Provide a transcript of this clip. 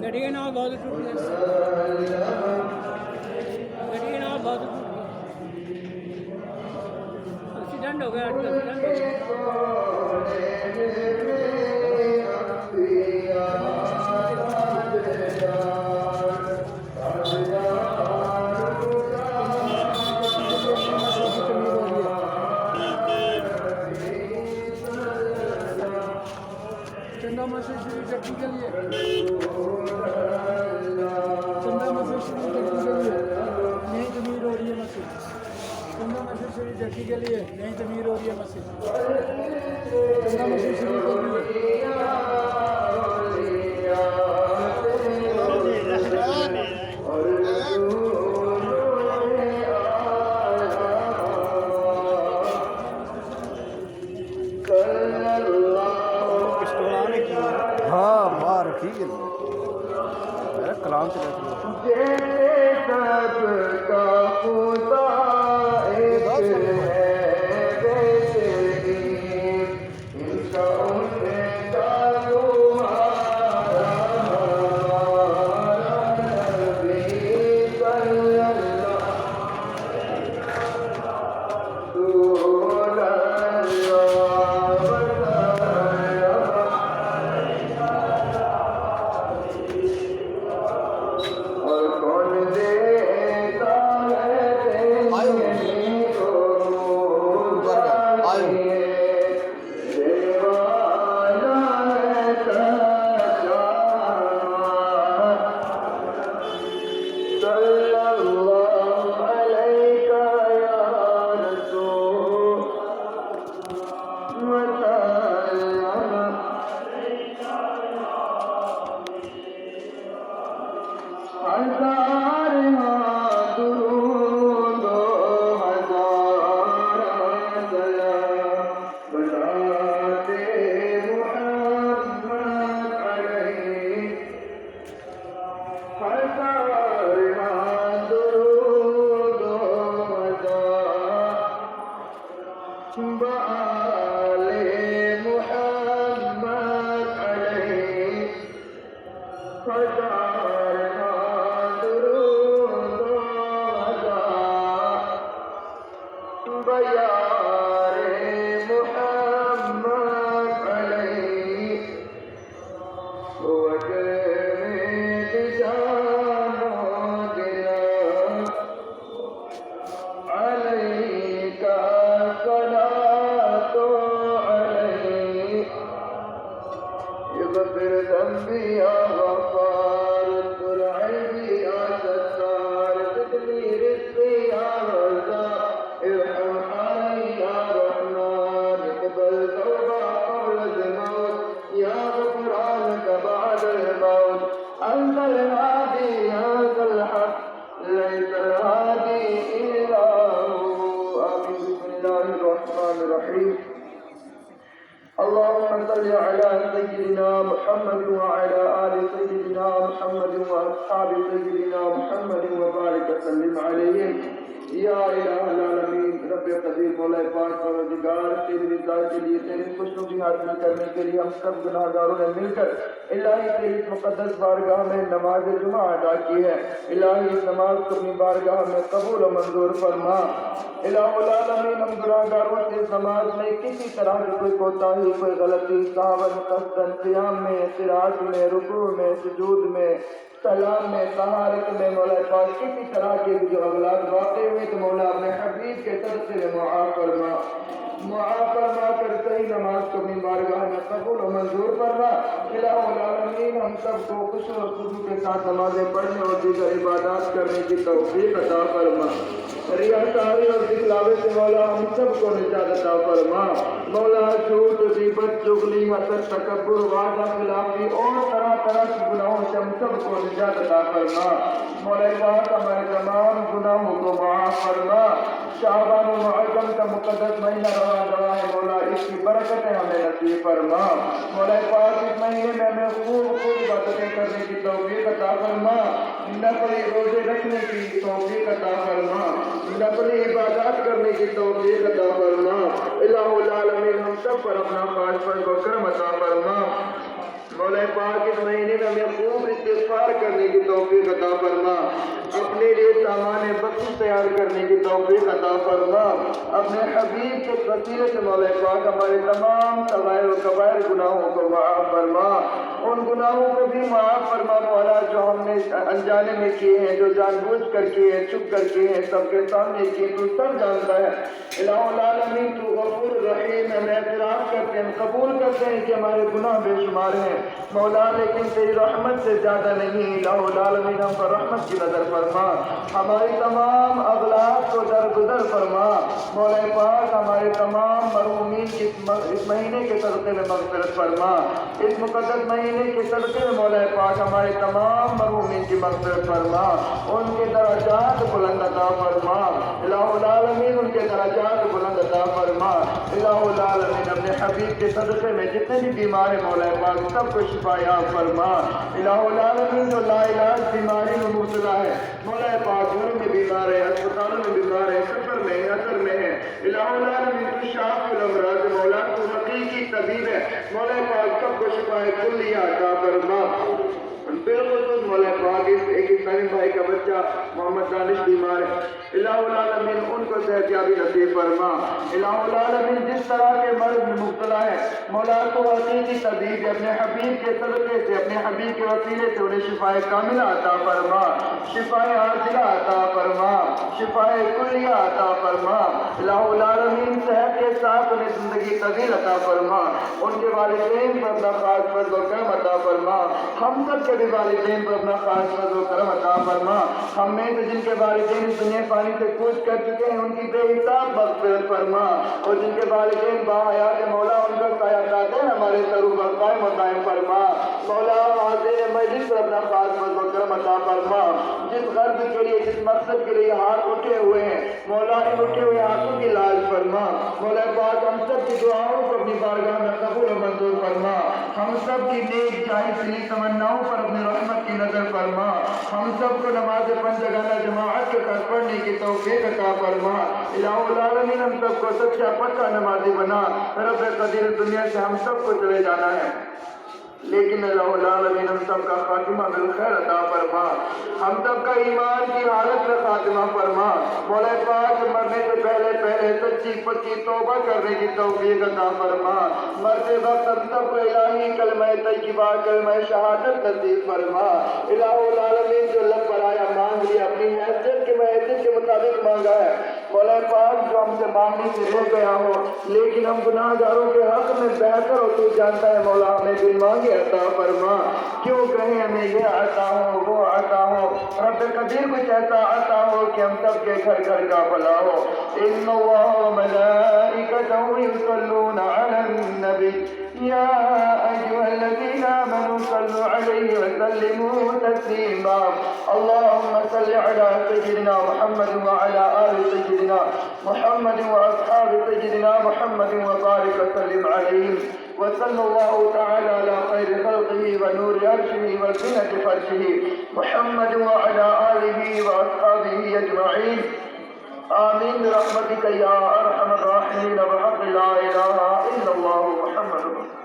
गड्डियाँ ना बहुत टूट गई, गड्डियाँ ना बहुत टूट गई, एक्सीडेंट हो गया, एक्सीडेंट हो गया। चंदा मस्जिद श्री चक्की के लिए, चंदा मस्जिद श्री चक्की के लिए नई तमीर हो रही है मस्जिद, चंदा मस्जिद श्री चक्की के लिए नई तमीर हो रही है मस्जिद, चंदा मस्जिद श्री के लिए। हाँ मार ठीक है मेरा कलाम चला اللهم صل على سيدنا محمد وعلى آل سيدنا محمد وأصحاب سيدنا محمد وبارك وسلم عليهم या इलाही रब कदीर मौला पाक परवरदिगार तेरी रज़ा के लिए तेरी खुशनुदी हासिल करने के लिए हम सब गुनाहगारों ने मिलकर इलाही तेरी मुक़द्दस बारगाह में नमाज जुमा अदा की है। इलाही इस नमाज को अपनी बारगाह में कबूल और मंजूर फरमा। इलाहुल आलमीन हम गुनाहगारों से इस नमाज में किसी तरह की कोई कोताही कोई गलती सावन कसदन क़ियाम में क़िराअत में रुकू में सुजूद में सलाम में तहारत में मौला पाक किसी तरह के जो अवलाद वाक़े हुए तो मौला अपने हबीब के सदक़े में मुआफ़ फरमा कर सही नमाज को अपनी बारगाह में कबूल और मंजूर फरमा। इलाहुल आलमीन हम सबको खुशू और खुशू के साथ नमाज़ें पढ़ने और दीगर इबादत करने की तौफ़ीक़ अता फरमा। रियाकारी और दिखलावे से मौला हम सबको निजात अता फरमा। मौला झूठ गीबत चुगली हसद तकब्बुर वादा खिलाफी और तरह तरह के गुनाहों से हम सबको निजात अता फरमा। मौला पाक हमारे तमाम गुनाहों को माफ़ माफ फरमा। शाबान मुअज्जम का मुक़द्दस महीना रवा दवा है मौला, इसकी बरकतें हमें नसीब फरमा। मौला पाक इस महीने में हमें खूब खूब इबादतें करने की तौफीक अता फरमा, नफली रोजे रखने की तौफीक अता फरमा, नफली इबादत करने की तौफीक अता फरमा। इलाहुल आलमीन हम सब पर अपना खास फज़्ल व करम अता फरमा। मौला पाक इस महीने में हमें खूब इस्तिग़फ़ार करने की तौफीक अता फरमा, अपने लिए सामान बख्शिश तैयार करने की तौफीक अता फरमा। अपने हबीब के वसीले से मौला पाक हमारे तमाम सग़ाइर व कबाइर गुनाहों को माफ़ फरमा, उन गुनाहों को भी माफ़ फरमा मौला जो हमने अनजाने में किए हैं, जो जानबूझ कर किए हैं, छुप कर किए हैं, सबके सामने किए, तू सब जानता है। इलाहुल आलमीन तू गफूर रहीम है, हम एतराफ़ करते हैं, कबूल करते हैं कि हमारे गुनाह बेशुमार हैं मौला, लेकिन तेरी रहमत से ज़्यादा नहीं। इलाहुल आलमीन हम पर रहमत की नज़र फरमा, हमारी तमाम अगलात को दरगुदर फरमा। मौला पाक हमारे तमाम मरहूमीन की इस महीने के सदक़े में मग़फ़िरत फरमा, इस मुक़द्दस महीने के सदक़े में मौला पाक हमारे तमाम मरहूमीन की मग़फ़िरत फरमा, उनके दराजात बुलंद अता फरमा। इलाहुल आलमीन उनके दराजात बुलंद अता फरमा। इलाहुल आलमीन अपने हबीब के सदक़े में जितने भी बीमार हैं मौला पाक सबको शिफाया फरमा। इलाहुल आलमीन जो लाइलाज बीमारी में मुब्तला है मौला पाक, घरों में बीमार है, अस्पतालों में बीमार है, सफर में है, असर में है, इलाहुल आलमीन तू शाफिउल अमराज़ मौला, तू हकीकी तबीब है मौला पाक, सबको शिफाए कुल्लिया अता फरमा। बिल्कुल मौला पाक एक इस्लामी भाई का बच्चा मोहम्मद दानिश बीमार है, इलाहुल आलमीन उनको सेहतयाबी नसीब फरमा। इलाहुल आलमीन जिस तरह के मर्ज में मुब्तला है मौला तो हकीकी तबीब है, अपने हबीब के सदक़े से, अपने हबीब के वसीले से उन्हें शिफाए कामिला अता फरमा, शिफाए आजिला अता फरमा, शिफाए कुल्लिया अता फरमा। इलाहुल आलमीन सेहत के साथ उन्हें ज़िंदगी तवील अता फरमा, उनके वालिदैन पर अपना खास फज़्ल व करम अता फरमा, हम सब के भी वालिदैन पर अपना खास फज़्ल व करम अता फरमा। हम में से जिनके वालिदैन इस दुनिया पानी से कूच कर चुके हैं उनकी बेहिसाब मग़फ़िरत फरमा, और जिनके वालिदैन बाहयात मौला उनका क़यादात हमारे सरू पर कायम व दायम फरमा। मौला हाज़िर मजलिस पर अपना खास फज़्ल व करम अता फरमा। जिस गर्ज के लिए, जिस मकसद के लिए हाथ उठे हुए हैं मौला, इन उठे हुए हाथों की लाज फरमा। मौला पाक हम सब की दुआओं को अपनी बारगाह में कबूल व मंजूर फरमा, हम सब की नेक जायज़ दिली तमन्नाओं पर अपनी रहमत की नज़र फरमा, हम सबको नमाज पंजगाना जमाअत के साथ पढ़ने की तौफीक अता फरमा। इलाहुल आलमीन हम सबको सच्चा पक्का नमाजी बना। रब क़दीर दुनिया से हम सबको चले जाना है, लेकिन इलाहुल आलमीन हम सब का खातिमा बिलखैर अता फरमा, हम सब का ईमान की हालत में खातिमा फरमा। मौला पाक मरने से पहले पहले सच्ची पक्की तौबा करने की तौफीक अता फरमा। मरते वक्त हम सबको इलाही कलमा तय्यबा कलमा शहादत नसीब फरमा। इलाहुल आलमीन जो लब पर आया मांग लिया, अपनी हैसियत के मुताबिक मांगा है मौला पाक, जो हमसे मांगने से रह गया हो लेकिन हम गुनाहगारों के हक में बेहतर हो तू जानता है मौला, हमें बिन मांगे अता फरमा। क्यों कहें हमें ये आता हो वो आता हो, रब कदीर कुछ ऐसा आता हो कि हम सब के घर घर का भला हो। इन्नल्लाह व मलाइकतहु युसल्लूना अलन नबी या अय्युहल्लज़ीना आमनू सल्लु अलैहि व सल्लिमू तस्लीमा। अल्लाहुम्मा सल्लि अला सय्यिदिना मुहम्मद व अला आलि सय्यिदिना मुहम्मद व अस्हाबि सय्यिदिना मुहम्मद व बारिक व सल्लिम अलैहिम व सल्लल्लाहु तआला अला खैरि खल्क़िही व नूरि अर्शिही व ज़ीनति फर्शिही मुहम्मद व अला आलिही व अस्हाबिही अजमईन। आमीन बिरहमतिका या अरहमर राहिमीन। बहक़्क़ि ला इलाहा इल्लल्लाहु मुहम्मदुर रसूलुल्लाह।